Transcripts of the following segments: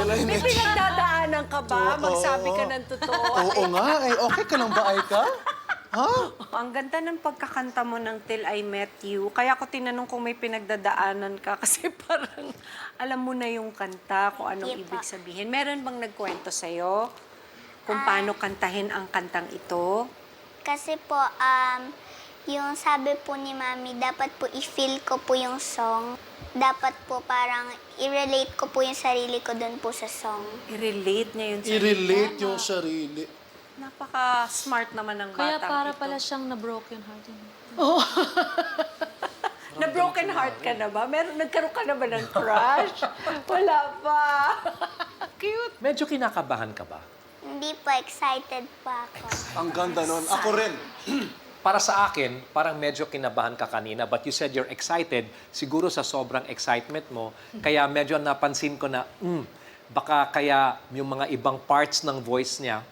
pala May pinagdadaanan ka ba? Magsabi ka ng totoo. Oo nga, eh. Okay ka lang ba, Aika? Ha? Ang ganda ng pagkakanta mo ng Till I Met You. Kaya ko tinanong kung may pinagdadaanan ka kasi parang alam mo na yung kanta, kung anong Hindi ibig pa. sabihin. Meron bang nagkwento sa'yo kung paano kantahin ang kantang ito? Kasi po, yung sabi po ni Mami, dapat po i-feel ko po yung song. Dapat po parang i-relate ko po yung sarili ko doon po sa song. I-relate niya yun sa I-relate yung sarili. Napaka-smart naman ng Kaya batang para ito. pala siyang na-broken heart. Na broken heart ka na ba? Nagkaroon ka na ba ng crush? Wala pa. Cute. Medyo kinakabahan ka ba? Hindi po, excited pa ako. Ang ganda nun. Ako rin. Para sa akin, parang medyo kinabahan ka kanina, but you said you're excited. Siguro sa sobrang excitement mo, kaya medyo napansin ko na, baka kaya yung mga ibang parts ng voice niya,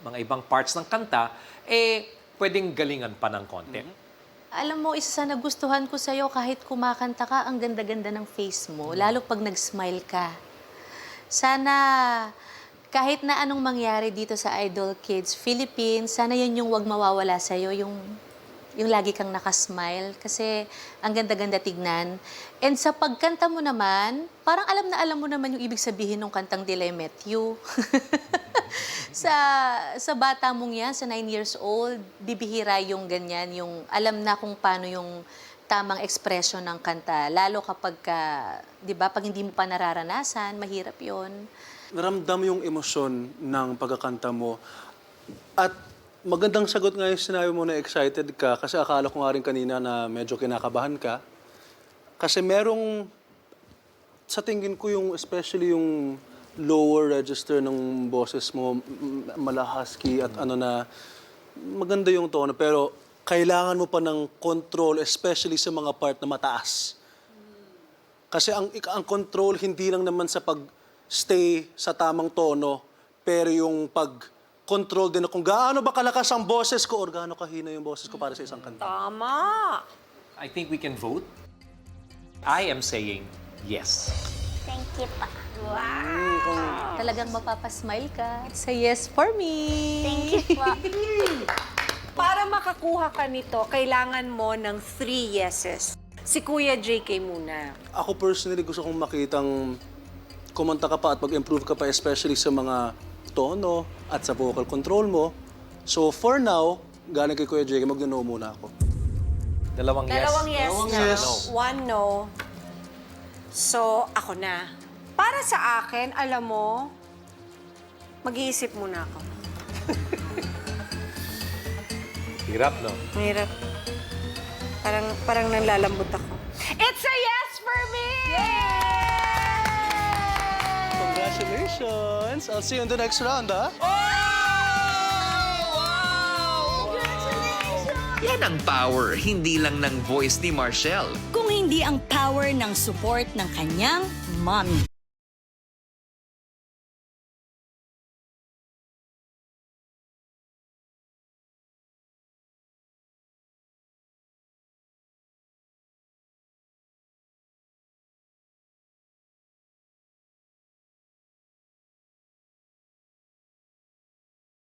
mga ibang parts ng kanta, pwedeng galingan pa ng konti. Alam mo, isa sa nagustuhan ko sa'yo, kahit kumakanta ka, ang ganda-ganda ng face mo, lalo pag nag-smile ka. Sana, kahit na anong mangyari dito sa Idol Kids Philippines, sana yan yung wag mawawala sa'yo, yung lagi kang nakasmile. Kasi ang ganda-ganda tignan. And sa pagkanta mo naman, parang alam na alam mo naman yung ibig sabihin ng kantang Till I Met You. sa bata mong yan, sa 9 years old, bibihira yung ganyan, yung alam na kung paano yung tamang ekspresyon ng kanta. Lalo kapag, di ba, pag hindi mo pa nararanasan, mahirap yon. Naramdam yung emosyon ng pagkakanta mo. At magandang sagot nga yung sinabi mo na excited ka kasi akala ko nga rin kanina na medyo kinakabahan ka. Kasi merong, sa tingin ko yung, especially yung lower register ng boses mo, malahusky at ano na, maganda yung tono. Pero kailangan mo pa ng control, especially sa mga part na mataas. Kasi ang control hindi lang naman sa pag-stay sa tamang tono, pero yung pag-control din na kung gaano ba kalakas ang boses ko or gaano kahina yung boses ko para sa isang kanta. Tama. I think we can vote. I am saying yes. Thank you pa. Talagang mapapasmile ka. Say yes for me. Thank you po. Para makakuha ka nito, kailangan mo ng 3 yeses. Si Kuya JK muna. Ako personally gusto kong makitang kumanta ka pa at mag-improve ka pa especially sa mga tono at sa vocal control mo. So for now, galing kay Kuya Jake, mag-no muna ako. Dalawang yes. Dalawang yes Dalawang na. yes. 1 no. So, ako na. Para sa akin, alam mo, mag-iisip muna ako. Hirap, no? Mahirap. Parang nanlalambot ako. It's a yes for me! Congratulations! I'll see you in the next round, ha? Yan ang power, hindi lang ng voice ni Marshall. Kung hindi ang power ng support ng kanyang mommy.